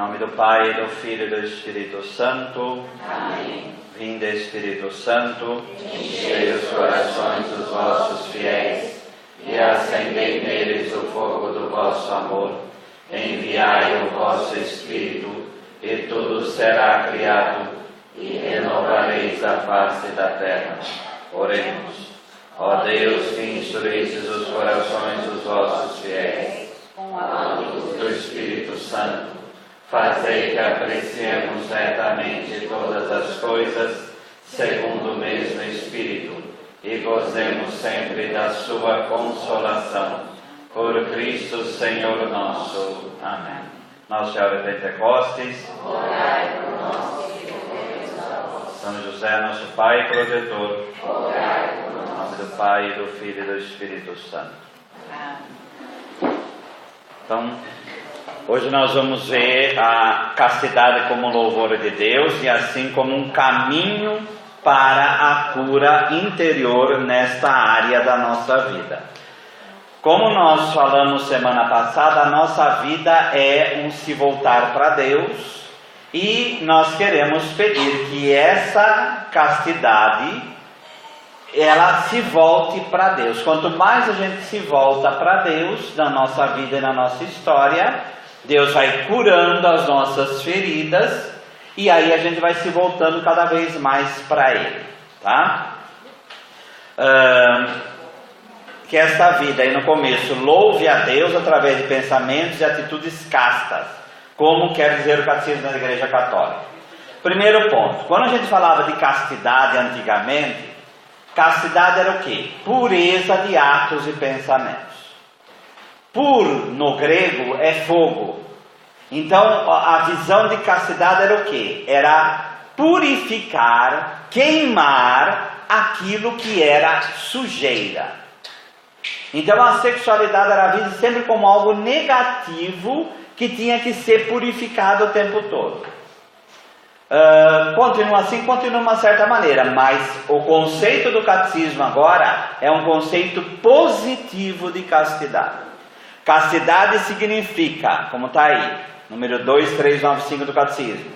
nome do Pai, do Filho e do Espírito Santo. Amém. Vinde, Espírito Santo, enchei os corações dos vossos fiéis e acendei neles o fogo do vosso amor. Enviai o vosso Espírito, e tudo será criado, e renovareis a face da terra. Oremos. Ó Deus, que instruístes os corações dos vossos fiéis com a luz do Espírito Santo, fazei que apreciemos retamente todas as coisas, segundo o mesmo Espírito, e gozemos sempre da sua consolação. Por Cristo Senhor nosso. Amém. Nossa Senhora de Pentecostes, Orai por nós que recorremos a vós. São José, nosso Pai protetor, Orai por nós. em nome do Pai, do Filho e do Espírito Santo. Amém. Então, hoje nós vamos ver a castidade como louvor de Deus e assim como um caminho para a cura interior nesta área da nossa vida. Como nós falamos semana passada, a nossa vida é um se voltar para Deus e nós queremos pedir que essa castidade ela se volte para Deus. Quanto mais a gente se volta para Deus na nossa vida e na nossa história, Deus vai curando as nossas feridas e aí a gente vai se voltando cada vez mais para Ele, tá? Que esta vida aí no começo louve a Deus através de pensamentos e atitudes castas, como quer dizer o Catecismo da Igreja Católica. Primeiro ponto, quando a gente falava de castidade antigamente, castidade era o quê? Pureza de atos e pensamentos. Pur, no grego, é fogo. Então, a visão de castidade era o quê? Era purificar, queimar aquilo que era sujeira. Então, a sexualidade era vista sempre como algo negativo que tinha que ser purificado o tempo todo. Continua assim, continua de uma certa maneira, mas o conceito do catecismo agora é um conceito positivo de castidade. Castidade significa, como está aí, número 2395 do catecismo,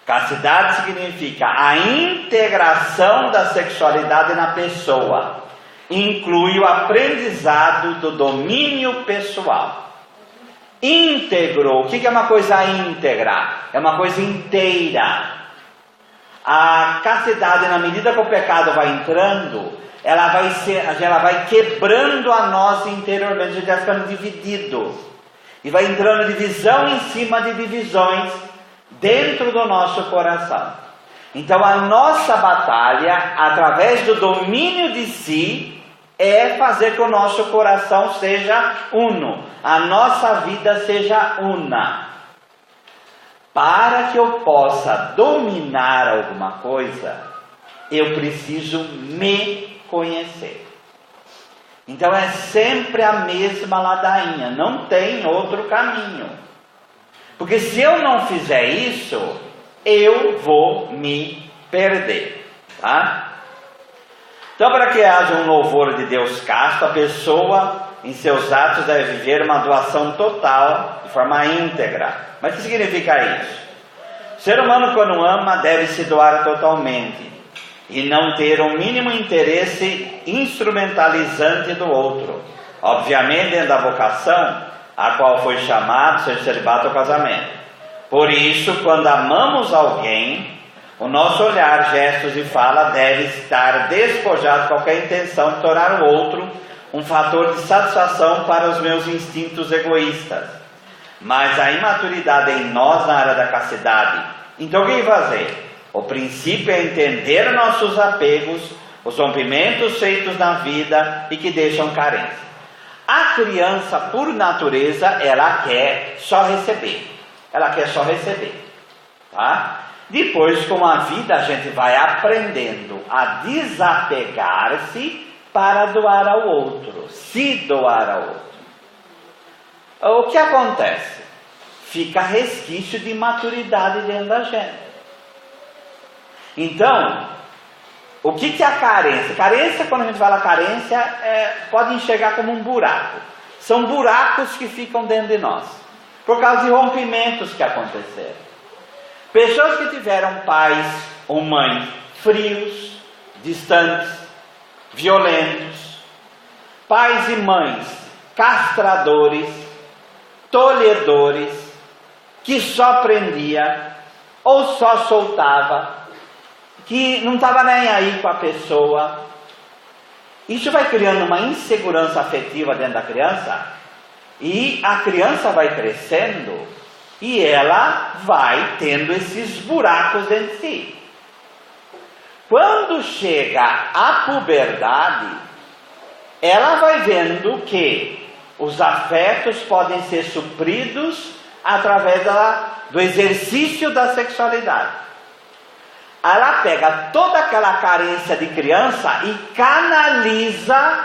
castidade significa a integração da sexualidade na pessoa, inclui o aprendizado do domínio pessoal. Íntegro, o que é uma coisa íntegra? É uma coisa inteira. A castidade, na medida que o pecado vai entrando, ela vai quebrando a nós interiormente, a gente vai ficando dividido. E vai entrando divisão em cima de divisões dentro do nosso coração. Então a nossa batalha, através do domínio de si, é fazer que o nosso coração seja uno, a nossa vida seja una. Para que eu possa dominar alguma coisa, eu preciso me conhecer. Então é sempre a mesma ladainha, não tem outro caminho. Porque se eu não fizer isso, eu vou me perder, tá? Então, para que haja um louvor de Deus casto, a pessoa em seus atos deve viver uma doação total, de forma íntegra. Mas o que significa isso? O ser humano, quando ama, deve se doar totalmente e não ter o mínimo interesse instrumentalizante do outro. Obviamente, dentro da vocação a qual foi chamado, seja celibato ou casamento. Por isso, quando amamos alguém, o nosso olhar, gestos e fala deve estar despojado de qualquer intenção de tornar o outro um fator de satisfação para os meus instintos egoístas. Mas a imaturidade em nós na área da castidade, então o que fazer? O princípio é entender nossos apegos, os rompimentos feitos na vida e que deixam carência. A criança, por natureza, ela quer só receber. Ela quer só receber, tá? Depois, com a vida, a gente vai aprendendo a desapegar-se para doar ao outro, se doar ao outro. O que acontece? Fica resquício de maturidade dentro da gente. Então, o que é a carência? Carência, quando a gente fala carência, pode enxergar como um buraco. São buracos que ficam dentro de nós. por causa de rompimentos que aconteceram. Pessoas que tiveram pais ou mães frios, distantes, violentos, pais e mães castradores, tolhedores, que só prendia ou só soltava, que não estava nem aí com a pessoa. Isso vai criando uma insegurança afetiva dentro da criança, e a criança vai crescendo e ela vai tendo esses buracos dentro de si. Quando chega a puberdade, ela vai vendo que os afetos podem ser supridos através do exercício da sexualidade. Ela pega toda aquela carência de criança e canaliza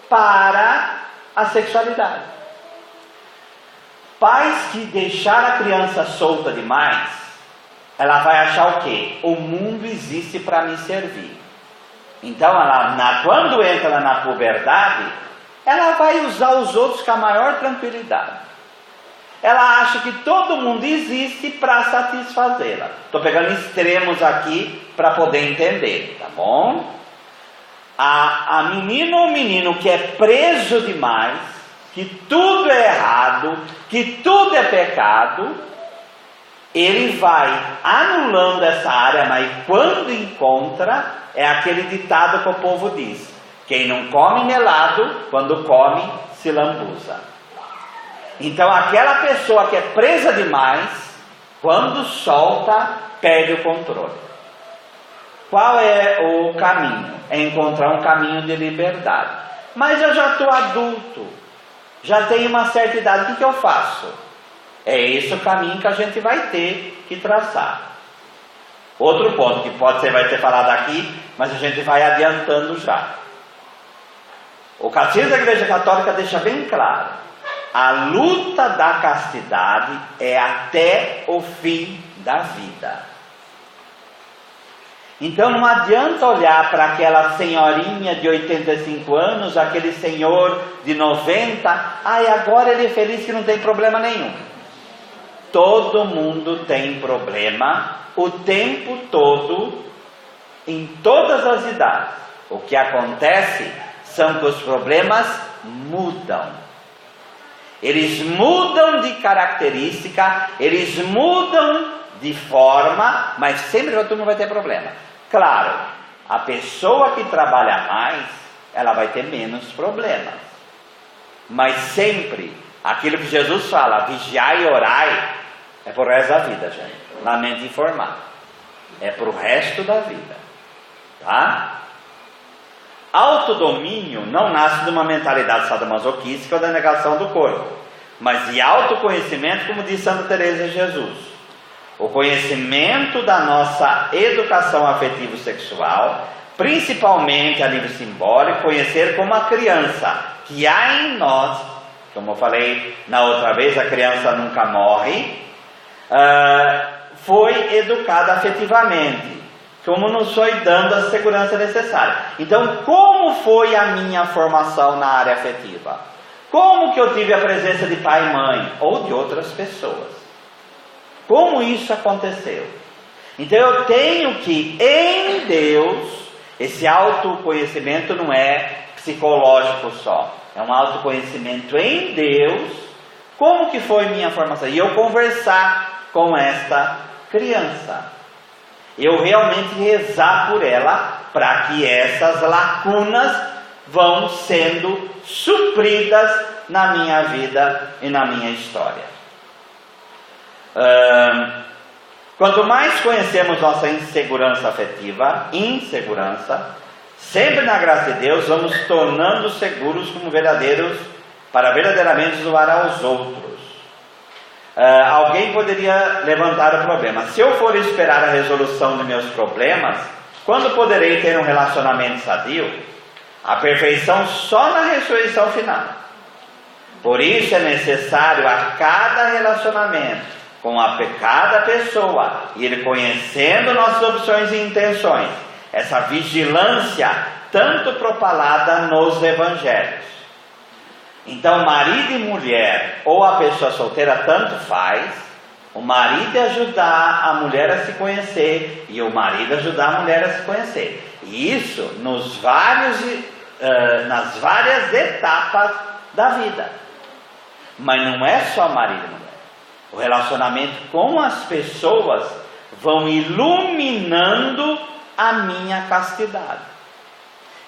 para a sexualidade. Pais que deixaram a criança solta demais, ela vai achar o quê? O mundo existe para me servir. Então, quando entra na puberdade, ela vai usar os outros com a maior tranquilidade. Ela acha que todo mundo existe para satisfazê-la. Estou pegando extremos aqui para poder entender, tá bom? A menina ou menino que é preso demais, que tudo é errado, que tudo é pecado, ele vai anulando essa área, mas quando encontra, é aquele ditado que o povo diz: quem não come melado, quando come, se lambuza. Então aquela pessoa que é presa demais, quando solta, perde o controle. Qual é o caminho? É encontrar um caminho de liberdade. Mas eu já estou adulto, já tenho uma certa idade, o que eu faço? É esse o caminho que a gente vai ter que traçar. Outro ponto que vai ter falado aqui, mas a gente vai adiantando já. O Catecismo da Igreja Católica deixa bem claro: a luta da castidade é até o fim da vida. Então não adianta olhar para aquela senhorinha de 85 anos, aquele senhor de 90, agora ele é feliz que não tem problema nenhum. Todo mundo tem problema o tempo todo, em todas as idades. O que acontece são que os problemas mudam. Eles mudam de característica, eles mudam de forma, mas sempre todo mundo vai ter problema. Claro, a pessoa que trabalha mais, ela vai ter menos problemas. Mas sempre, aquilo que Jesus fala, vigiai e orai, é pro resto da vida, gente. Lamento informar. É pro resto da vida. Tá? Autodomínio não nasce de uma mentalidade sadomasoquística ou da negação do corpo, mas de autoconhecimento, como diz Santa Teresa de Jesus. O conhecimento da nossa educação afetivo-sexual, principalmente a nível simbólico, conhecer como a criança que há em nós, como eu falei na outra vez, a criança nunca morre, foi educada afetivamente, como nos foi dando a segurança necessária. Então, como foi a minha formação na área afetiva? Como que eu tive a presença de pai e mãe, ou de outras pessoas? Como isso aconteceu? Então eu tenho que, em Deus, esse autoconhecimento não é psicológico só, é um autoconhecimento em Deus, como que foi minha formação? E eu conversar com esta criança, eu realmente rezar por ela, para que essas lacunas vão sendo supridas na minha vida e na minha história. Quanto mais conhecemos nossa insegurança afetiva, sempre na graça de Deus, vamos tornando seguros como para verdadeiramente zoar aos outros. Alguém poderia levantar o problema: se eu for esperar a resolução de meus problemas, quando poderei ter um relacionamento sadio? A perfeição só na ressurreição final. Por isso é necessário a cada relacionamento, com cada pessoa, ir conhecendo nossas opções e intenções, essa vigilância tanto propalada nos evangelhos. Então, marido e mulher, ou a pessoa solteira, tanto faz. O marido ajudar a mulher a se conhecer e o marido ajudar a mulher a se conhecer. E isso nas várias etapas da vida. Mas não é só marido e mulher. O relacionamento com as pessoas vão iluminando a minha castidade.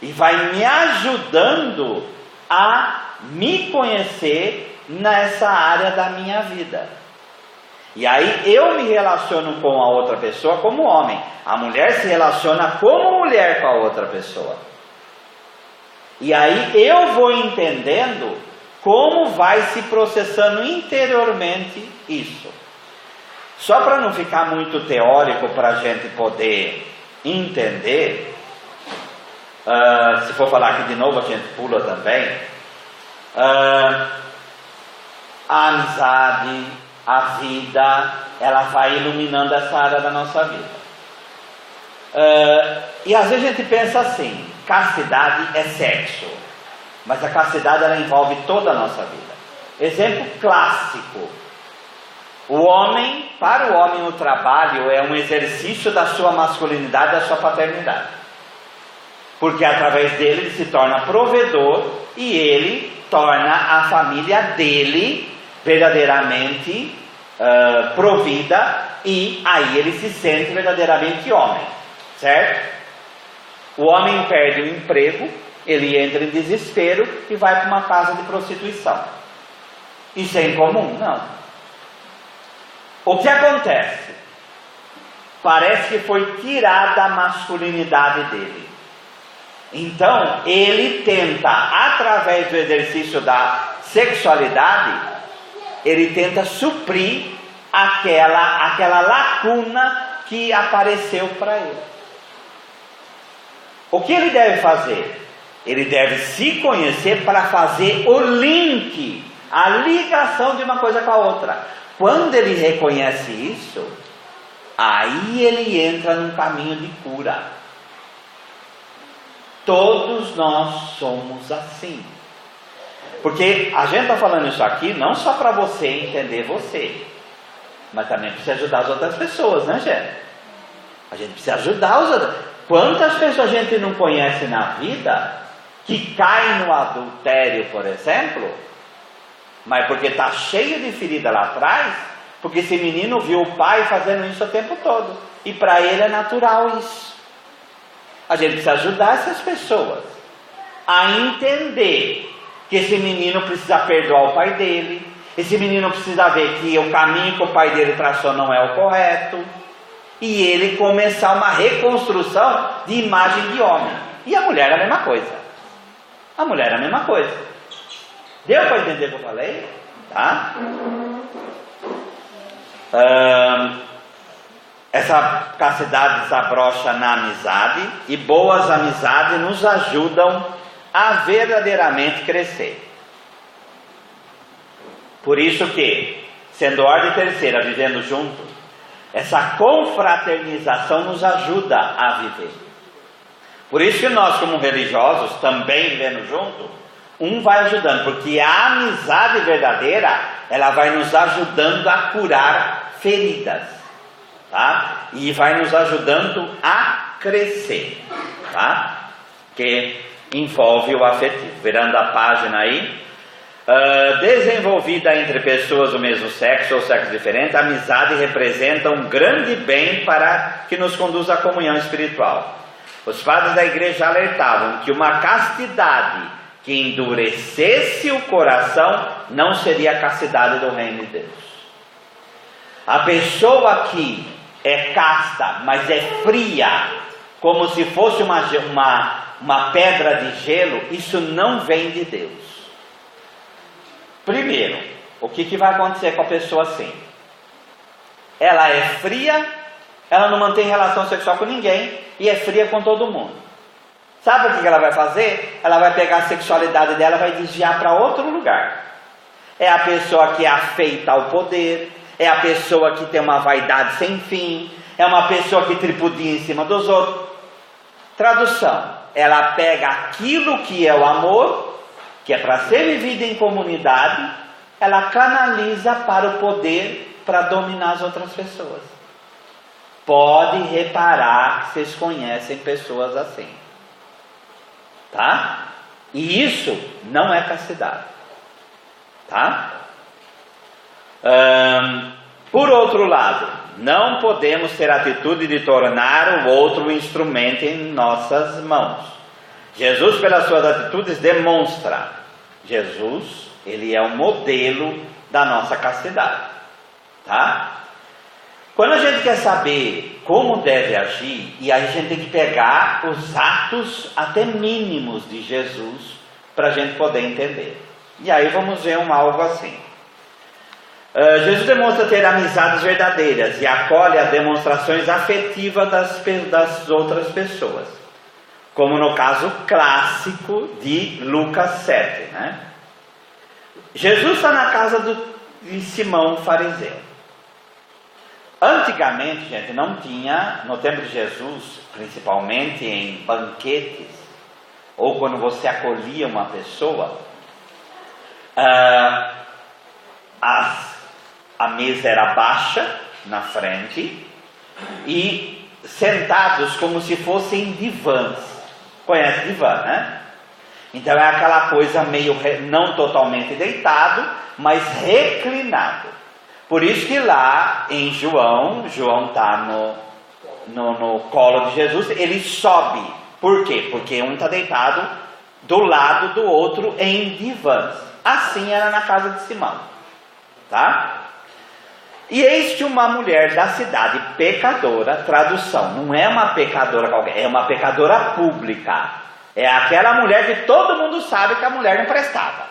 E vai me ajudando a me conhecer nessa área da minha vida. E aí eu me relaciono com a outra pessoa como homem. A mulher se relaciona como mulher com a outra pessoa. E aí eu vou entendendo como vai se processando interiormente isso. Só para não ficar muito teórico, para a gente poder entender, se for falar aqui de novo a gente pula também, a amizade, a vida, ela vai iluminando essa área da nossa vida. E às vezes a gente pensa assim, castidade é sexo, mas a castidade ela envolve toda a nossa vida. Exemplo clássico, para o homem o trabalho é um exercício da sua masculinidade, da sua paternidade, porque através dele ele se torna provedor e ele torna a família dele verdadeiramente provida, e aí ele se sente verdadeiramente homem, certo? O homem perde o emprego, ele entra em desespero e vai para uma casa de prostituição. Isso é incomum? Não. O que acontece? Parece que foi tirada a masculinidade dele. Então ele tenta, através do exercício da sexualidade, ele tenta suprir aquela lacuna que apareceu para ele. O que ele deve fazer? Ele deve se conhecer para fazer o link, a ligação de uma coisa com a outra. Quando ele reconhece isso, aí ele entra num caminho de cura. Todos nós somos assim. Porque a gente está falando isso aqui não só para você entender você, mas também precisa ajudar as outras pessoas, né, gente? A gente precisa ajudar os outros. Quantas pessoas a gente não conhece na vida que cai no adultério, por exemplo, mas porque está cheio de ferida lá atrás, porque esse menino viu o pai fazendo isso o tempo todo, e para ele é natural isso. A gente precisa ajudar essas pessoas a entender que esse menino precisa perdoar o pai dele, esse menino precisa ver que o caminho que o pai dele traçou não é o correto, e ele começar uma reconstrução de imagem de homem. E a mulher é a mesma coisa. A mulher é a mesma coisa. Deu para entender o que eu falei? Tá? Essa castidade desabrocha na amizade, e boas amizades nos ajudam a verdadeiramente crescer. Por isso que, sendo ordem terceira, vivendo junto, essa confraternização nos ajuda a viver. Por isso que nós, como religiosos, também vivendo junto, um vai ajudando, porque a amizade verdadeira, ela vai nos ajudando a curar feridas, tá? E vai nos ajudando a crescer, tá? Que envolve o afetivo. Virando a página aí, desenvolvida entre pessoas do mesmo sexo ou sexo diferente, a amizade representa um grande bem para que nos conduza à comunhão espiritual. Os padres da igreja alertavam que uma castidade que endurecesse o coração não seria a castidade do reino de Deus. A pessoa que é casta, mas é fria, como se fosse uma pedra de gelo, isso não vem de Deus. Primeiro, o que vai acontecer com a pessoa assim? Ela é fria, ela não mantém relação sexual com ninguém e é fria com todo mundo. Sabe o que ela vai fazer? Ela vai pegar a sexualidade dela e vai desviar para outro lugar. É a pessoa que é afeita ao poder, é a pessoa que tem uma vaidade sem fim, é uma pessoa que tripudia em cima dos outros. Tradução: ela pega aquilo que é o amor que é para ser vivida em comunidade, ela canaliza para o poder para dominar as outras pessoas. Pode reparar que vocês conhecem pessoas assim, tá? E isso não é castidade, tá? Por outro lado, não podemos ter a atitude de tornar o outro um instrumento em nossas mãos. Jesus, pelas suas atitudes, demonstra. Jesus, ele é o modelo da nossa castidade, tá? Quando a gente quer saber como deve agir, e a gente tem que pegar os atos até mínimos de Jesus para a gente poder entender. E aí vamos ver algo assim. Jesus demonstra ter amizades verdadeiras e acolhe as demonstrações afetivas das outras pessoas, como no caso clássico de Lucas 7, né? Jesus está na casa de Simão, fariseu. Antigamente, gente, não tinha, no tempo de Jesus, principalmente em banquetes, ou quando você acolhia uma pessoa, a mesa era baixa na frente e sentados como se fossem divãs. Conhece divã, né? Então é aquela coisa meio, não totalmente deitado, mas reclinado. Por isso que lá em João está no colo de Jesus, ele sobe. Por quê? Porque um está deitado do lado do outro em divãs. Assim era na casa de Simão, tá? E eis que uma mulher da cidade, pecadora, tradução, não é uma pecadora qualquer, é uma pecadora pública. É aquela mulher que todo mundo sabe que a mulher não prestava,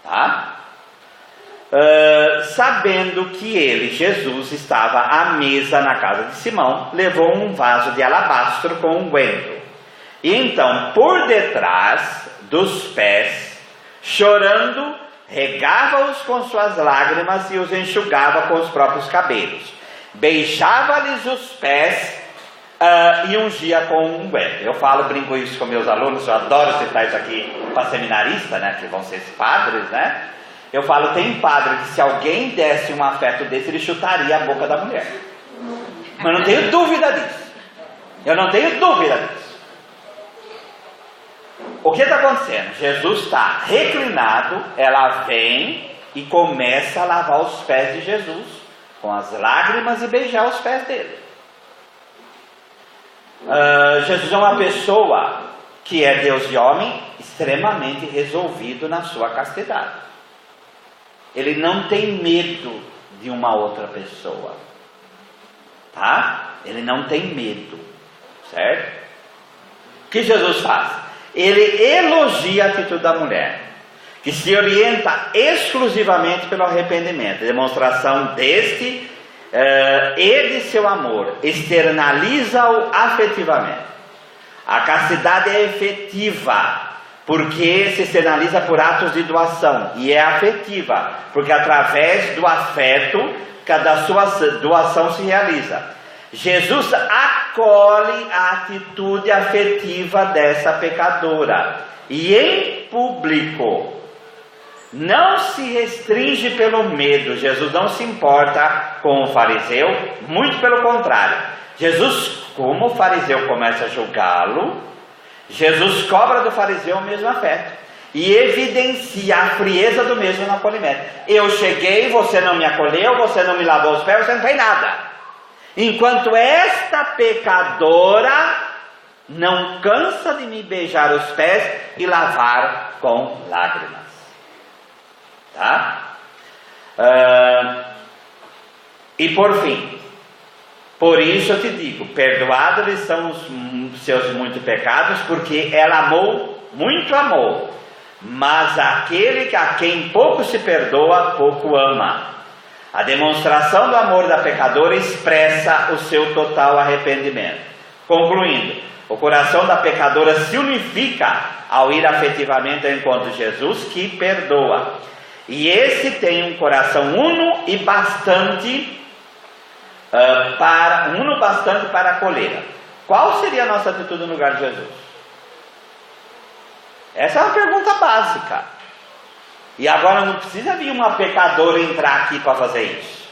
tá? Sabendo que ele, Jesus, estava à mesa na casa de Simão, levou um vaso de alabastro com unguento. E então, por detrás dos pés, chorando, regava-os com suas lágrimas e os enxugava com os próprios cabelos. Beijava-lhes os pés e ungia com unguento. Eu brinco isso com meus alunos, eu adoro citar isso aqui para seminarista, né, que vão ser padres, né? Eu falo, tem padre que se alguém desse um afeto desse, ele chutaria a boca da mulher. Mas eu não tenho dúvida disso. Eu não tenho dúvida disso. O que está acontecendo? Jesus está reclinado, ela vem e começa a lavar os pés de Jesus com as lágrimas e beijar os pés dele. Jesus é uma pessoa que é Deus e homem, extremamente resolvido na sua castidade. Ele não tem medo de uma outra pessoa, tá? Ele não tem medo, certo? O que Jesus faz? Ele elogia a atitude da mulher, que se orienta exclusivamente pelo arrependimento, demonstração deste e de seu amor, externaliza-o afetivamente. A castidade é efetiva, porque se externaliza por atos de doação, e é afetiva, porque através do afeto que da sua doação se realiza. Jesus acolhe a atitude afetiva dessa pecadora, e em público, não se restringe pelo medo. Jesus não se importa com o fariseu, muito pelo contrário. Jesus, como o fariseu começa a julgá-lo, Jesus cobra do fariseu o mesmo afeto e evidencia a frieza do mesmo no acolhimento. Eu cheguei, você não me acolheu, você não me lavou os pés, você não fez nada. Enquanto esta pecadora não cansa de me beijar os pés e lavar com lágrimas, tá? E por fim, por isso eu te digo, perdoados são os seus muitos pecados, porque ela muito amou, mas aquele a quem pouco se perdoa, pouco ama. A demonstração do amor da pecadora expressa o seu total arrependimento. Concluindo, o coração da pecadora se unifica ao ir afetivamente ao encontro de Jesus, que perdoa. E esse tem um coração uno e bastante para acolher. Qual seria a nossa atitude no lugar de Jesus? Essa é uma pergunta básica. E agora não precisa vir uma pecadora entrar aqui para fazer isso.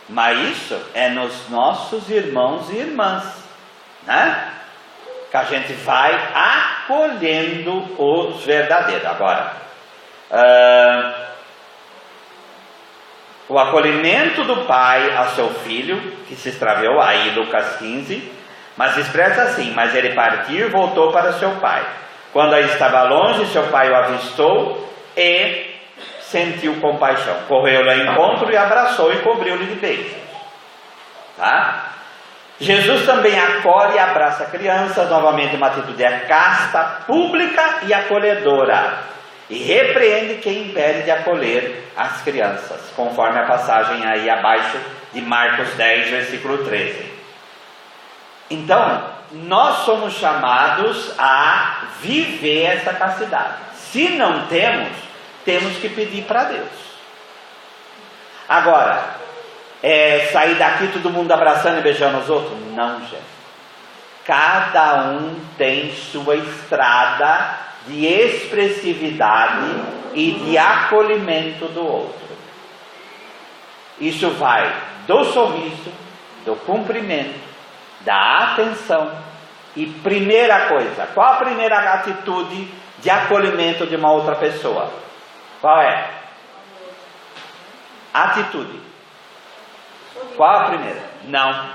Mas isso é nos nossos irmãos e irmãs, né? Que a gente vai acolhendo os verdadeiros. Agora, o acolhimento do pai ao seu filho, que se extraviou, aí Lucas 15, mas expressa assim: mas ele partiu e voltou para seu pai. Quando aí estava longe, seu pai o avistou e sentiu compaixão. Correu-lhe ao encontro e abraçou e cobriu-lhe de beijos. Tá? Jesus também acolhe e abraça crianças, novamente uma atitude casta, pública e acolhedora. E repreende quem impede de acolher as crianças, conforme a passagem aí abaixo de Marcos 10, versículo 13. Então, nós somos chamados a viver essa castidade. Se não temos, temos que pedir para Deus. Agora, sair daqui todo mundo abraçando e beijando os outros? Não, gente. Cada um tem sua estrada de expressividade e de acolhimento do outro. Isso vai do sorriso, do cumprimento, da atenção. E primeira coisa, qual a primeira atitude de acolhimento de uma outra pessoa? Qual é? Atitude. Qual a primeira? Não.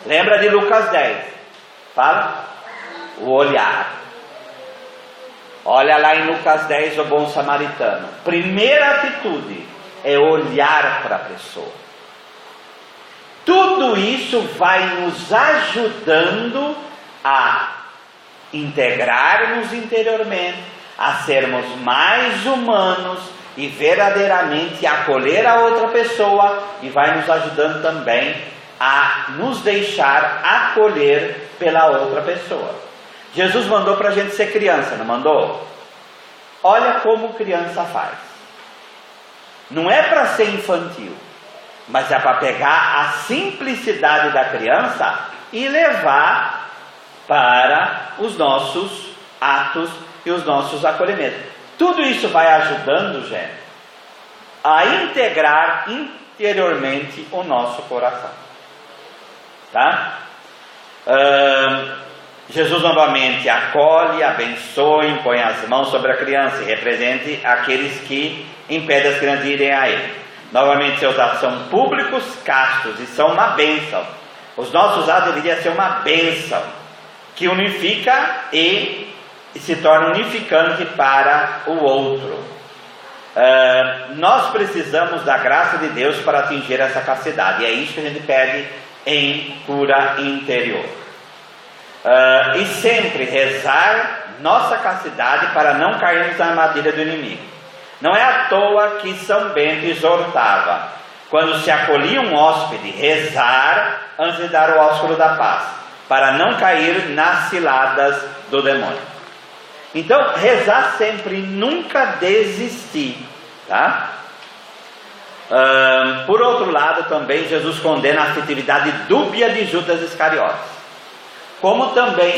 Lembra de Lucas 10? Fala. O olhar. Olha lá em Lucas 10, o bom samaritano. Primeira atitude é olhar para a pessoa. Tudo isso vai nos ajudando a integrarmos interiormente, a sermos mais humanos e verdadeiramente acolher a outra pessoa, e vai nos ajudando também a nos deixar acolher pela outra pessoa. Jesus mandou para a gente ser criança, não mandou? Olha como criança faz. Não é para ser infantil, mas é para pegar a simplicidade da criança e levar para os nossos atos e os nossos acolhimentos. Tudo isso vai ajudando, gente, a integrar interiormente o nosso coração. Tá? Jesus novamente acolhe, abençoa, impõe as mãos sobre a criança e represente aqueles que impedem as crianças de irem a ele. Novamente, seus atos são públicos, castos, e são uma bênção. Os nossos atos deveriam ser uma bênção, que unifica e se torna unificante para o outro. Nós precisamos da graça de Deus para atingir essa castidade, e é isso que a gente pede em cura interior. E sempre rezar nossa castidade para não cairmos na armadilha do inimigo. Não é à toa que São Bento exortava, quando se acolhia um hóspede, rezar antes de dar o ósculo da paz, para não cair nas ciladas do demônio. Então, rezar sempre, nunca desistir, tá? Por outro lado, também Jesus condena a afetividade dúbia de Judas Iscariotes, como também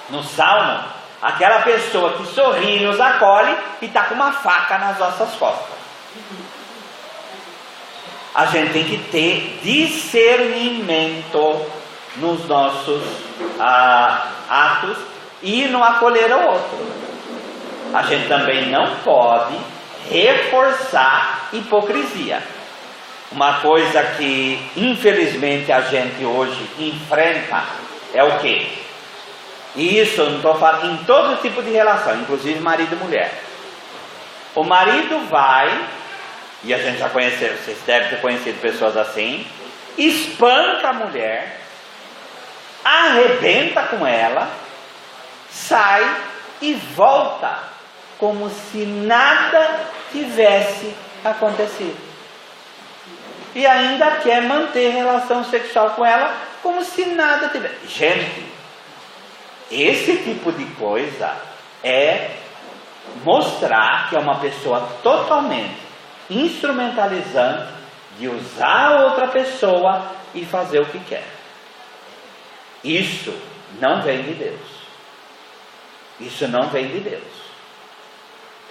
no Salmo, aquela pessoa que sorri e nos acolhe e está com uma faca nas nossas costas. A gente tem que ter discernimento nos nossos atos e no acolher ao outro. A gente também não pode reforçar hipocrisia. Uma coisa que infelizmente a gente hoje enfrenta é o quê? E isso eu não estou falando em todo tipo de relação, inclusive marido e mulher. O marido vai, e a gente já conheceu, vocês devem ter conhecido pessoas assim, espanca a mulher, arrebenta com ela, sai e volta como se nada tivesse acontecido. E ainda quer manter relação sexual com ela como se nada tivesse. Gente, esse tipo de coisa é mostrar que é uma pessoa totalmente instrumentalizante de usar a outra pessoa e fazer o que quer. Isso não vem de Deus. Isso não vem de Deus,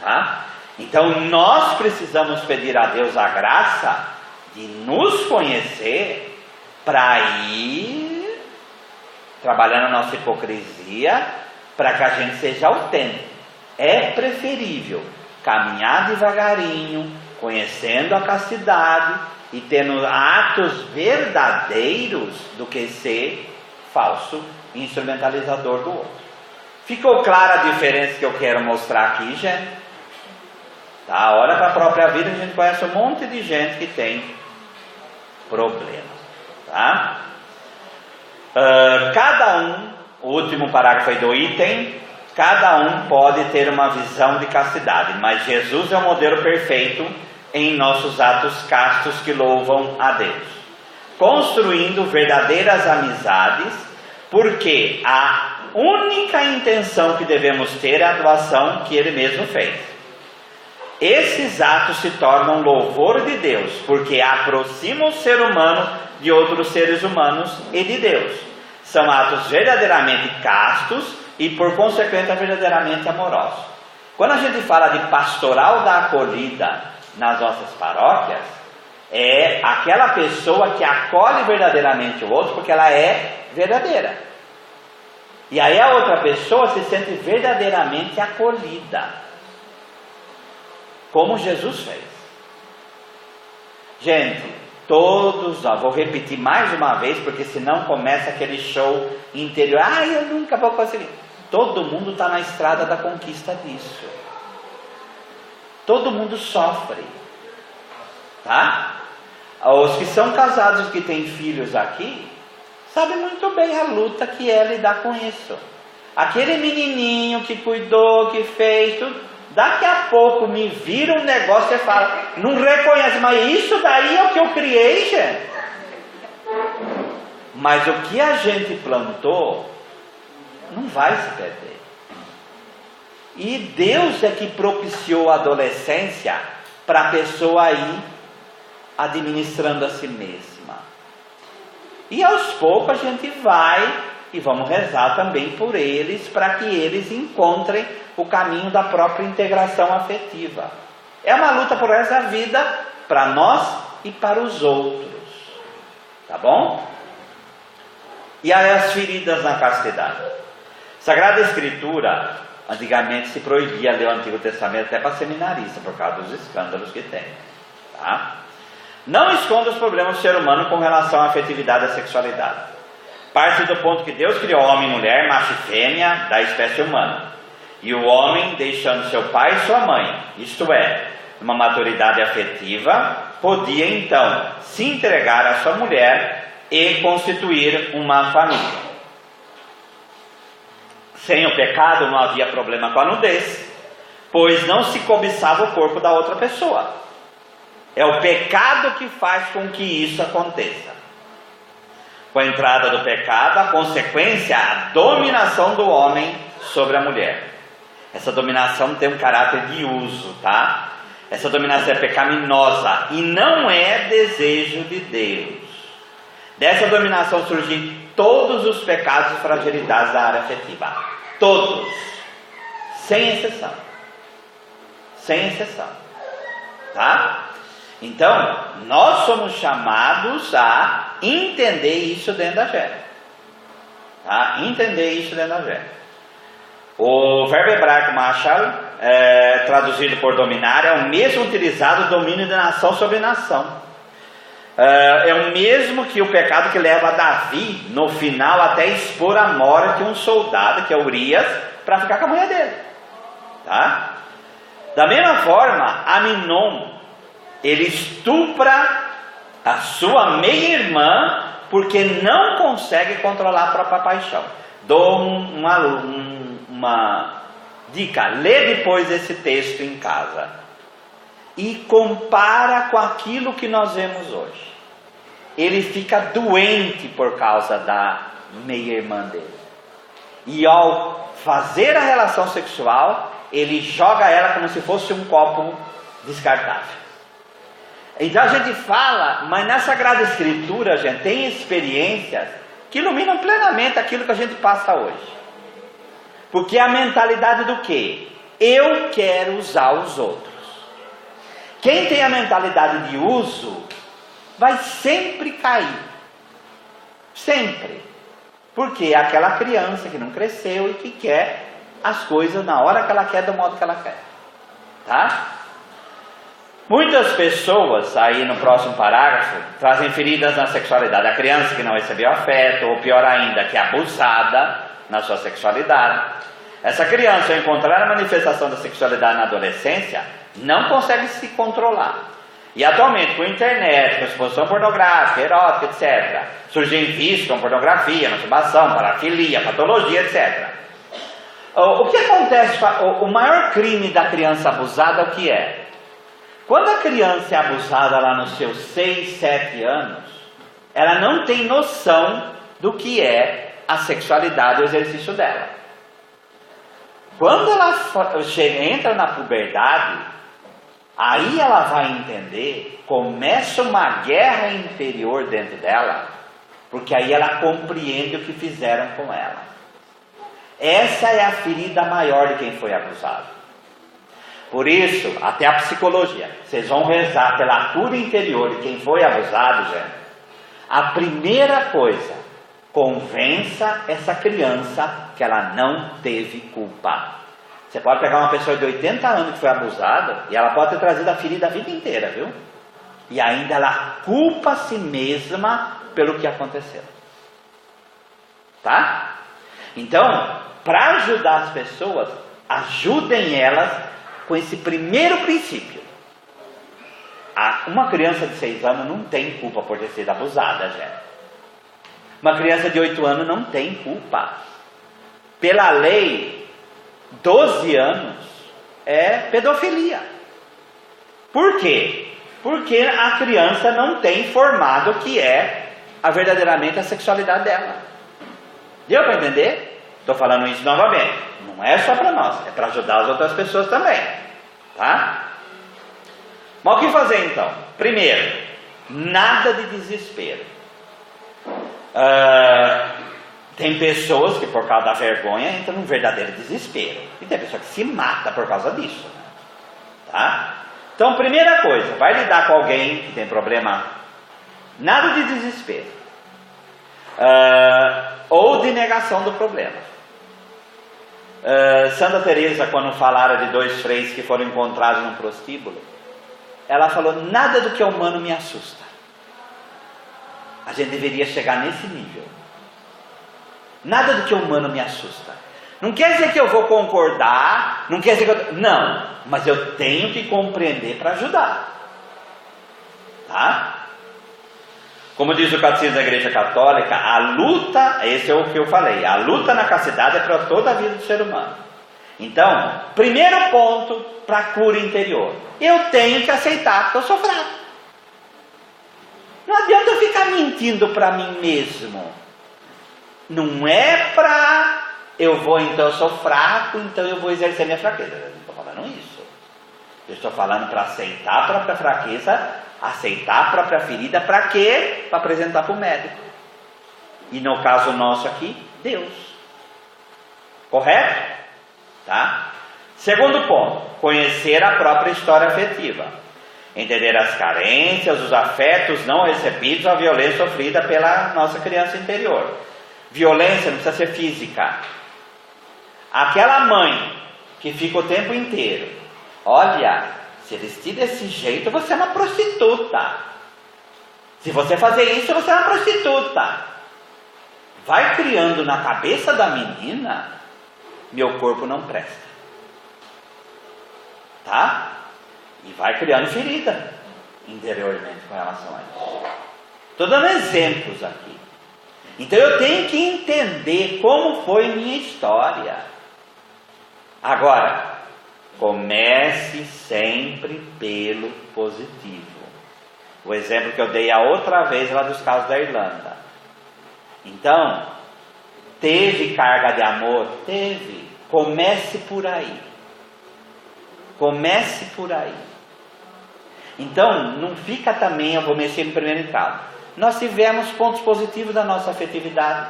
tá? Então nós precisamos pedir a Deus a graça de nos conhecer para ir trabalhando a nossa hipocrisia, para que a gente seja autêntico. É preferível caminhar devagarinho, conhecendo a castidade e tendo atos verdadeiros, do que ser falso instrumentalizador do outro. Ficou clara a diferença que eu quero mostrar aqui, gente? Tá? Olha para a própria vida, a gente conhece um monte de gente que tem problema, tá? Cada um, o último parágrafo aí do item, cada um pode ter uma visão de castidade, mas Jesus é o modelo perfeito em nossos atos castos que louvam a Deus, construindo verdadeiras amizades, porque a única intenção que devemos ter é a doação que Ele mesmo fez. Esses atos se tornam louvor de Deus, porque aproximam o ser humano de outros seres humanos e de Deus. São atos verdadeiramente castos e, por consequência, verdadeiramente amorosos. Quando a gente fala de pastoral da acolhida nas nossas paróquias, é aquela pessoa que acolhe verdadeiramente o outro, porque ela é verdadeira. E aí a outra pessoa se sente verdadeiramente acolhida, como Jesus fez. Gente, todos nós, vou repetir mais uma vez, porque senão começa aquele show interior. Eu nunca vou conseguir. Todo mundo está na estrada da conquista disso. Todo mundo sofre, tá? Os que são casados, que têm filhos aqui, sabem muito bem a luta que é lidar com isso. Aquele menininho que cuidou, que fez tudo, daqui a pouco me vira um negócio e fala, não reconhece, mas isso daí é o que eu criei, gente. Mas o que a gente plantou não vai se perder. E Deus é que propiciou a adolescência para a pessoa ir administrando a si mesma. E aos poucos a gente vai e vamos rezar também por eles, para que eles encontrem o caminho da própria integração afetiva. É uma luta por essa vida, para nós e para os outros. Tá bom? E aí as feridas na castidade. Sagrada Escritura, antigamente se proibia ler o Antigo Testamento até para seminarista, por causa dos escândalos que tem. Tá? Não esconda os problemas do ser humano com relação à afetividade e à sexualidade. Parte do ponto que Deus criou homem e mulher, macho e fêmea, da espécie humana. E o homem, deixando seu pai e sua mãe, isto é, uma maturidade afetiva, podia então se entregar à sua mulher e constituir uma família. Sem o pecado não havia problema com a nudez, pois não se cobiçava o corpo da outra pessoa. É o pecado que faz com que isso aconteça. Com a entrada do pecado, a consequência é a dominação do homem sobre a mulher. Essa dominação tem um caráter de uso, tá? Essa dominação é pecaminosa e não é desejo de Deus. Dessa dominação surgem todos os pecados e fragilidades da área afetiva. Todos. Sem exceção. Sem exceção. Tá? Então, nós somos chamados a entender isso dentro da gente. Tá? Entender isso dentro da gente. O verbo hebraico machal, traduzido por dominar, é o mesmo utilizado no domínio de nação sobre nação. É o mesmo que o pecado que leva Davi, no final, até expor a morte um soldado, que é Urias, para ficar com a mulher dele. Tá? Da mesma forma, Aminon, ele estupra a sua meia-irmã, porque não consegue controlar a própria paixão. Dou uma dica, lê depois esse texto em casa e compara com aquilo que nós vemos hoje. Ele fica doente por causa da meia-irmã dele, e ao fazer a relação sexual, ele joga ela como se fosse um copo descartável. Então a gente fala, mas na Sagrada Escritura a gente tem experiências que iluminam plenamente aquilo que a gente passa hoje. Porque a mentalidade do quê? Eu quero usar os outros. Quem tem a mentalidade de uso, vai sempre cair. Sempre. Porque é aquela criança que não cresceu e que quer as coisas na hora que ela quer, do modo que ela quer. Tá? Muitas pessoas, aí no próximo parágrafo, trazem feridas na sexualidade. A criança que não recebeu afeto, ou pior ainda, que é abusada na sua sexualidade. Essa criança, ao encontrar a manifestação da sexualidade na adolescência, não consegue se controlar. E atualmente, com a internet, com exposição pornográfica, erótica, etc., surgem vícios com pornografia, masturbação, parafilia, patologia, etc. O que acontece? O maior crime da criança abusada é o que é? Quando a criança é abusada lá nos seus 6, 7 anos, ela não tem noção do que é a sexualidade e o exercício dela. Quando ela entra na puberdade, aí ela vai entender, começa uma guerra interior dentro dela, porque aí ela compreende o que fizeram com ela. Essa é a ferida maior de quem foi abusado. Por isso, até a psicologia, vocês vão rezar pela cura interior de quem foi abusado, gente. A primeira coisa, convença essa criança que ela não teve culpa. Você pode pegar uma pessoa de 80 anos que foi abusada, e ela pode ter trazido a ferida a vida inteira, viu? E ainda ela culpa a si mesma pelo que aconteceu. Tá? Então, para ajudar as pessoas, ajudem elas com esse primeiro princípio. Uma criança de 6 anos não tem culpa por ter sido abusada, gente. Uma criança de 8 anos não tem culpa. Pela lei, 12 anos é pedofilia. Por quê? Porque a criança não tem formado o que é verdadeiramente a sexualidade dela. Deu para entender? Estou falando isso novamente. Não é só para nós, é para ajudar as outras pessoas também. Tá? Mas o que fazer então? Primeiro, nada de desespero. Tem pessoas que por causa da vergonha entram num verdadeiro desespero. E tem pessoa que se mata por causa disso. Tá? Então, primeira coisa, vai lidar com alguém que tem problema, nada de desespero. Ou de negação do problema. Santa Teresa, quando falaram de 2 freis que foram encontrados num prostíbulo, ela falou: nada do que é humano me assusta. A gente deveria chegar nesse nível. Nada do que é humano me assusta. Não quer dizer que eu vou concordar, não quer dizer que não, mas eu tenho que compreender para ajudar. Tá? Como diz o Catecismo da Igreja Católica, a luta, esse é o que eu falei, a luta na castidade é para toda a vida do ser humano. Então, primeiro ponto para a cura interior, eu tenho que aceitar que eu sou fraco. Não adianta eu ficar mentindo para mim mesmo. Não é para eu sou fraco, então eu vou exercer minha fraqueza. Eu não estou falando isso. Eu estou falando para aceitar a própria fraqueza, aceitar a própria ferida, para quê? Para apresentar para o médico. E no caso nosso aqui, Deus. Correto? Tá? Segundo ponto, conhecer a própria história afetiva. Entender as carências, os afetos não recebidos, a violência sofrida pela nossa criança interior. Violência não precisa ser física. Aquela mãe que fica o tempo inteiro, olha, se vestir desse jeito, você é uma prostituta. Se você fazer isso, você é uma prostituta. Vai criando na cabeça da menina, meu corpo não presta. Tá? E vai criando ferida interiormente com relação a isso. Estou dando exemplos aqui. Então eu tenho que entender como foi minha história. Agora, comece sempre pelo positivo. O exemplo que eu dei a outra vez lá dos casos da Irlanda. Então, teve carga de amor? Teve. Comece por aí. Comece por aí. Então, não fica também, eu vou mexer no primeiro entrado. Nós tivemos pontos positivos da nossa afetividade.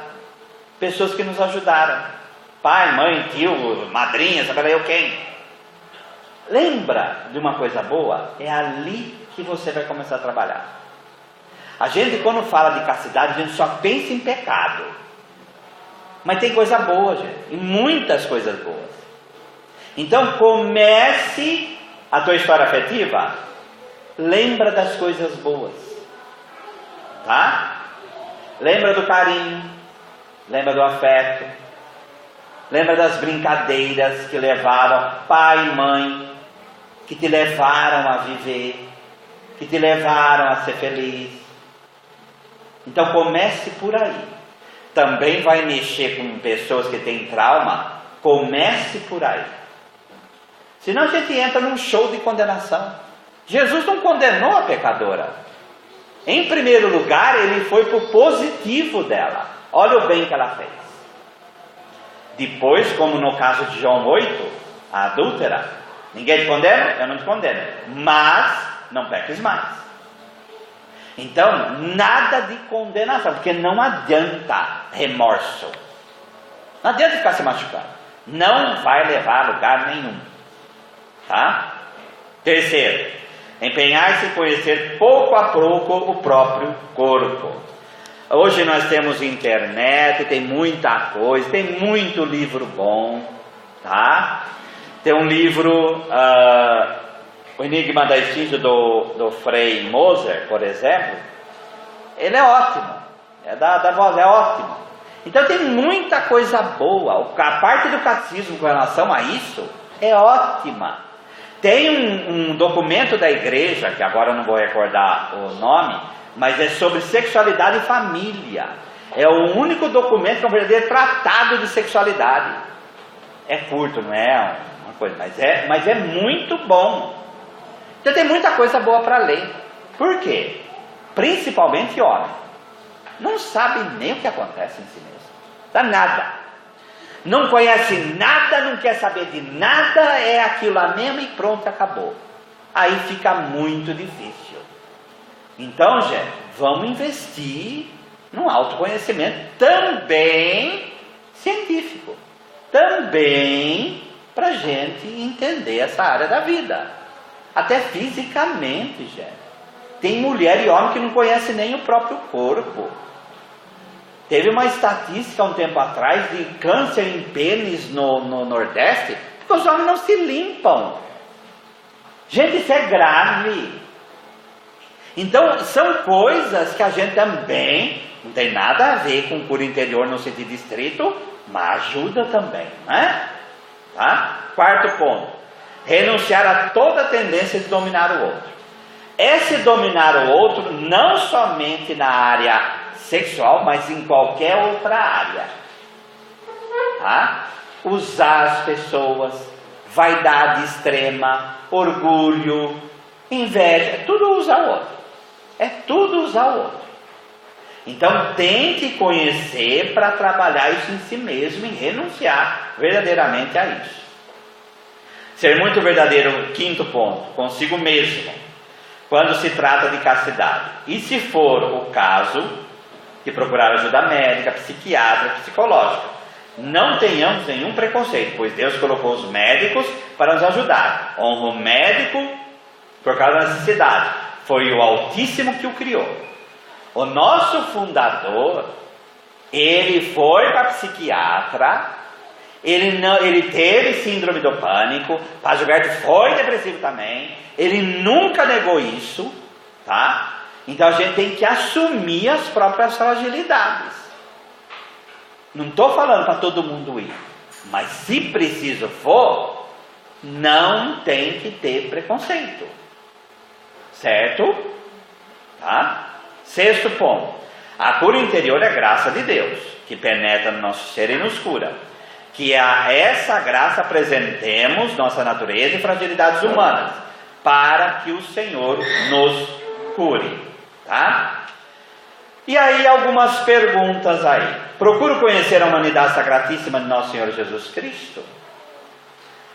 Pessoas que nos ajudaram. pai, mãe, tio, madrinha, sabe lá eu quem. Lembra de uma coisa boa? É ali que você vai começar a trabalhar. A gente, quando fala de castidade, a gente só pensa em pecado. Mas tem coisa boa, gente, e muitas coisas boas. Então comece a tua história afetiva, lembra das coisas boas, tá? Lembra do carinho, lembra do afeto, lembra das brincadeiras que levaram pai e mãe, que te levaram a viver, que te levaram a ser feliz. Então comece por aí. Também vai mexer com pessoas que têm trauma, comece por aí. Senão a gente entra num show de condenação. Jesus não condenou a pecadora. Em primeiro lugar, ele foi para o positivo dela. Olha o bem que ela fez. Depois, como no caso de João 8, a adúltera, ninguém te condena? Eu não te condeno. Mas não peques mais. Então, nada de condenação, porque não adianta remorso. Não adianta ficar se machucando. Não vai levar a lugar nenhum. Tá? Terceiro, empenhar-se em conhecer pouco a pouco o próprio corpo. Hoje nós temos internet, tem muita coisa, tem muito livro bom, tá? Tem um livro, O Enigma da Esfinge do Frei Moser, por exemplo. Ele é ótimo, da voz é ótimo. Então tem muita coisa boa. A parte do catecismo com relação a isso é ótima. Tem um documento da igreja, que agora eu não vou recordar o nome, mas é sobre sexualidade e família. É o único documento que é um verdadeiro tratado de sexualidade. É curto, não é uma coisa, mas é muito bom. Então tem muita coisa boa para ler. Por quê? Principalmente homem. Não sabe nem o que acontece em si mesmo. Dá nada. Não conhece nada, não quer saber de nada, é aquilo lá mesmo e pronto, acabou. Aí fica muito difícil. Então, gente, vamos investir num autoconhecimento também científico. Também para a gente entender essa área da vida. Até fisicamente, gente. Tem mulher e homem que não conhece nem o próprio corpo. Teve uma estatística um tempo atrás de câncer em pênis no Nordeste, porque os homens não se limpam. Gente, isso é grave. Então, são coisas que a gente também não tem nada a ver com cura interior no sentido estrito, mas ajuda também, né? Tá? Quarto ponto. Renunciar a toda tendência de dominar o outro. Esse dominar o outro não somente na área sexual, mas em qualquer outra área. Tá? Usar as pessoas, vaidade extrema, orgulho, inveja, é tudo usar o outro. É tudo usar o outro. Então tente conhecer para trabalhar isso em si mesmo e renunciar verdadeiramente a isso. Ser muito verdadeiro, quinto ponto, consigo mesmo, quando se trata de castidade. E se for o caso de procurar ajuda médica, psiquiátrica, psicológica. Não tenhamos nenhum preconceito, pois Deus colocou os médicos para nos ajudar. Honra o médico por causa da necessidade. Foi o Altíssimo que o criou. O nosso fundador, ele foi para a psiquiatra, ele teve síndrome do pânico, Padre Gilberto foi depressivo também, ele nunca negou isso, tá? Então a gente tem que assumir as próprias fragilidades. Não estou falando para todo mundo ir, mas se preciso for, não tem que ter preconceito. Certo? Tá? Sexto ponto. A cura interior é graça de Deus, que penetra no nosso ser e nos cura. Que a essa graça apresentemos nossa natureza e fragilidades humanas, para que o Senhor nos cure. Tá? E aí algumas perguntas aí. Procuro conhecer a humanidade sacratíssima de nosso Senhor Jesus Cristo.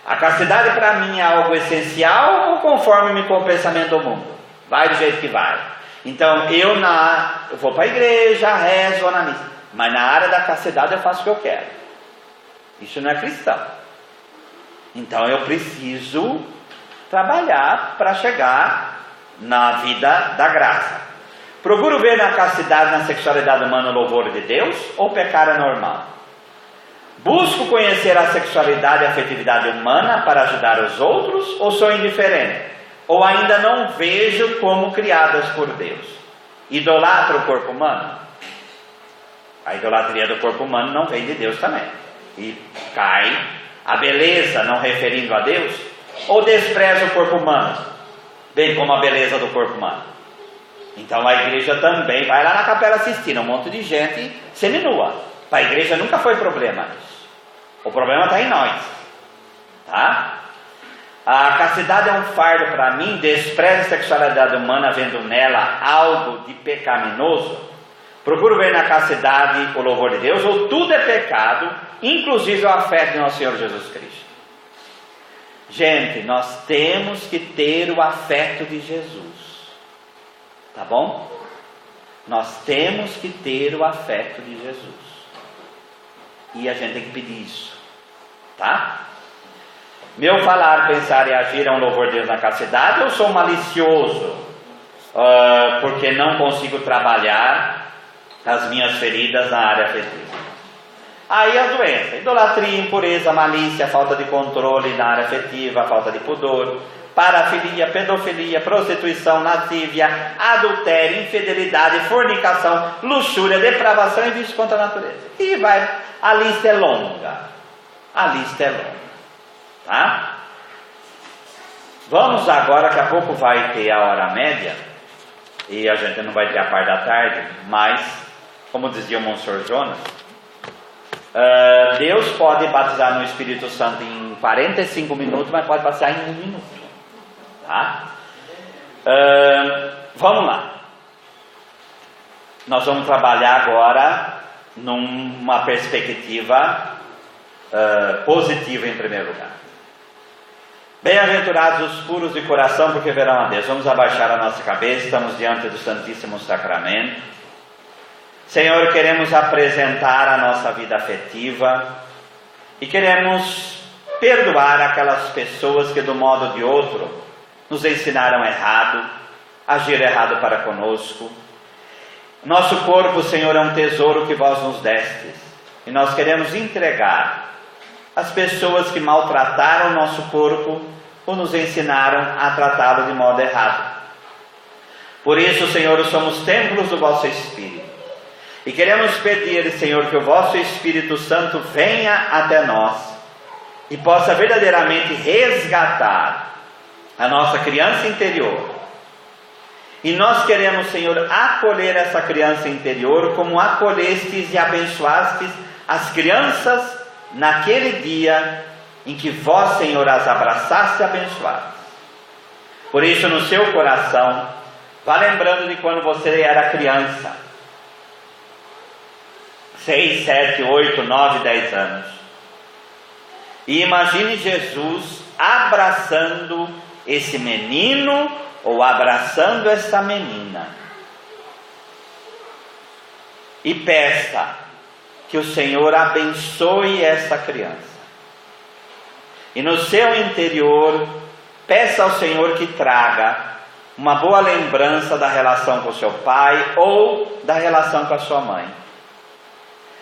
A castidade para mim é algo essencial ou conforme-me com o pensamento do mundo? Vai do jeito que vai. Então eu vou para a igreja, rezo, vou na missa. Mas na área da castidade eu faço o que eu quero. Isso não é cristão. Então eu preciso trabalhar para chegar na vida da graça. Procuro ver na castidade, na sexualidade humana o louvor de Deus, ou pecar é normal? Busco conhecer a sexualidade e a afetividade humana para ajudar os outros, ou sou indiferente? Ou ainda não vejo como criadas por Deus? Idolatro o corpo humano? A idolatria do corpo humano não vem de Deus também. E cai a beleza não referindo a Deus? Ou despreza o corpo humano, bem como a beleza do corpo humano? Então a igreja também vai lá na Capela Sistina, um monte de gente seminua. Para a igreja nunca foi problema isso. O problema está em nós, tá? A castidade é um fardo para mim, despreza a sexualidade humana vendo nela algo de pecaminoso. Procuro ver na castidade o louvor de Deus, ou tudo é pecado, inclusive o afeto de nosso Senhor Jesus Cristo. Gente, nós temos que ter o afeto de Jesus, tá bom? Nós temos que ter o afeto de Jesus, e a gente tem que pedir isso, tá? Meu falar, pensar e agir é um louvor de Deus na castidade, ou sou malicioso porque não consigo trabalhar as minhas feridas na área afetiva? Aí as doenças: idolatria, impureza, malícia, falta de controle na área afetiva, falta de pudor, parafilia, pedofilia, prostituição, lascívia, adultério, infidelidade, fornicação, luxúria, depravação e vício contra a natureza. E vai, a lista é longa. A lista é longa, tá? Vamos agora, daqui a pouco vai ter a hora média, e a gente não vai ter a parte da tarde, mas, como dizia o Monsenhor Jonas, Deus pode batizar no Espírito Santo em 45 minutos, mas pode batizar em 1 minuto, tá? Vamos lá. Nós vamos trabalhar agora numa perspectiva positiva em primeiro lugar. Bem-aventurados os puros de coração, porque verão a Deus. Vamos abaixar a nossa cabeça, estamos diante do Santíssimo Sacramento. Senhor, queremos apresentar a nossa vida afetiva e queremos perdoar aquelas pessoas que, do modo ou de outro, nos ensinaram errado, agir errado para conosco. Nosso corpo, Senhor, é um tesouro que vós nos destes, e nós queremos entregar as pessoas que maltrataram o nosso corpo ou nos ensinaram a tratá-lo de modo errado. Por isso, Senhor, somos templos do vosso Espírito. E queremos pedir, Senhor, que o vosso Espírito Santo venha até nós e possa verdadeiramente resgatar a nossa criança interior. E nós queremos, Senhor, acolher essa criança interior como acolhestes e abençoastes as crianças naquele dia em que vós, Senhor, as abraçaste e abençoaste. Por isso, no seu coração, vá lembrando de quando você era criança, 6, 7, 8, 9, 10 anos. E imagine Jesus abraçando esse menino ou abraçando essa menina. E peça que o Senhor abençoe essa criança. E no seu interior, peça ao Senhor que traga uma boa lembrança da relação com o seu pai ou da relação com a sua mãe.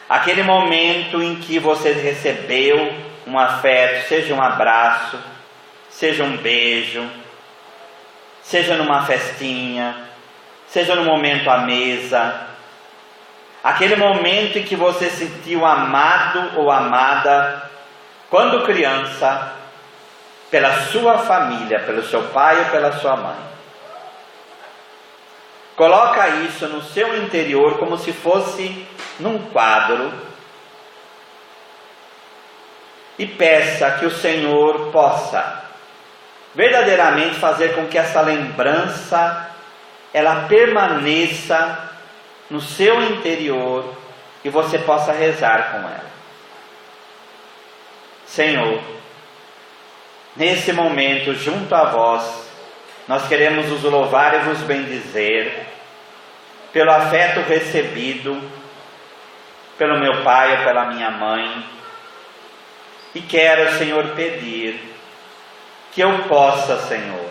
Aquele momento em que você recebeu um afeto, seja um abraço, seja um beijo, seja numa festinha, seja no momento à mesa. Aquele momento em que você se sentiu amado ou amada, quando criança, pela sua família, pelo seu pai ou pela sua mãe. Coloca isso no seu interior como se fosse num quadro e peça que o Senhor possa verdadeiramente fazer com que essa lembrança ela permaneça no seu interior e você possa rezar com ela. Senhor, nesse momento, junto a vós, nós queremos vos louvar e vos bendizer pelo afeto recebido pelo meu pai ou pela minha mãe, E quero, Senhor, pedir que eu possa, Senhor,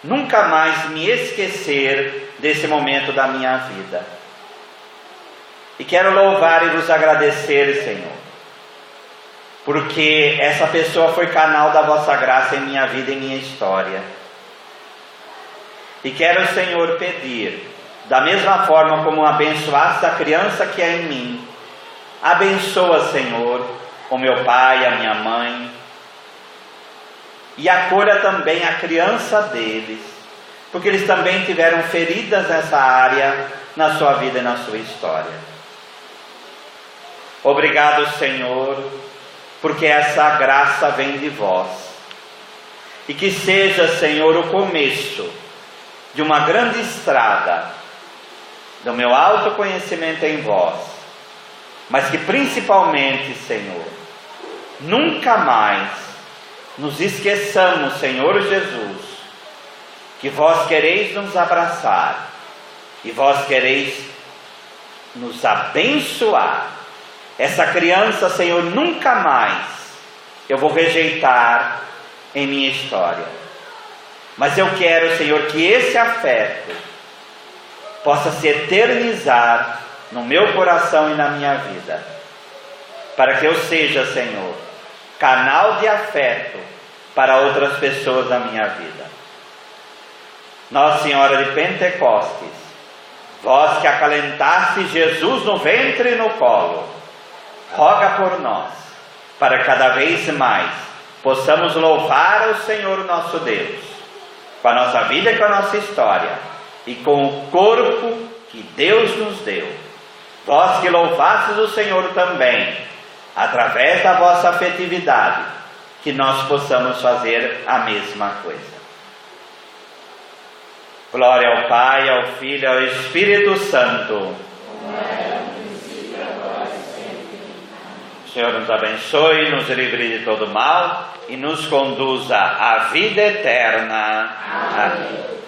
nunca mais me esquecer desse momento da minha vida. E quero louvar e vos agradecer, Senhor, porque essa pessoa foi canal da vossa graça em minha vida e minha história. E quero, Senhor, pedir, da mesma forma como abençoaste a criança que é em mim, abençoa, Senhor, o meu pai, a minha mãe, e acolha também a criança deles, porque eles também tiveram feridas nessa área, na sua vida e na sua história. Obrigado, Senhor, porque essa graça vem de vós, e que seja, Senhor, o começo de uma grande estrada do meu autoconhecimento em vós, mas que principalmente, Senhor, nunca mais nos esqueçamos, Senhor Jesus, que vós quereis nos abraçar e vós quereis nos abençoar. Essa criança, Senhor, nunca mais eu vou rejeitar em minha história. Mas eu quero, Senhor, que esse afeto possa se eternizar no meu coração e na minha vida, para que eu seja, Senhor, canal de afeto para outras pessoas da minha vida. Nossa Senhora de Pentecostes, vós que acalentaste Jesus no ventre e no colo, roga por nós, para que cada vez mais possamos louvar ao Senhor nosso Deus, com a nossa vida e com a nossa história, e com o corpo que Deus nos deu. Vós que louvastes o Senhor também, através da vossa afetividade, que nós possamos fazer a mesma coisa. Glória ao Pai, ao Filho e ao Espírito Santo. O Senhor nos abençoe, nos livre de todo mal e nos conduza à vida eterna. Amém.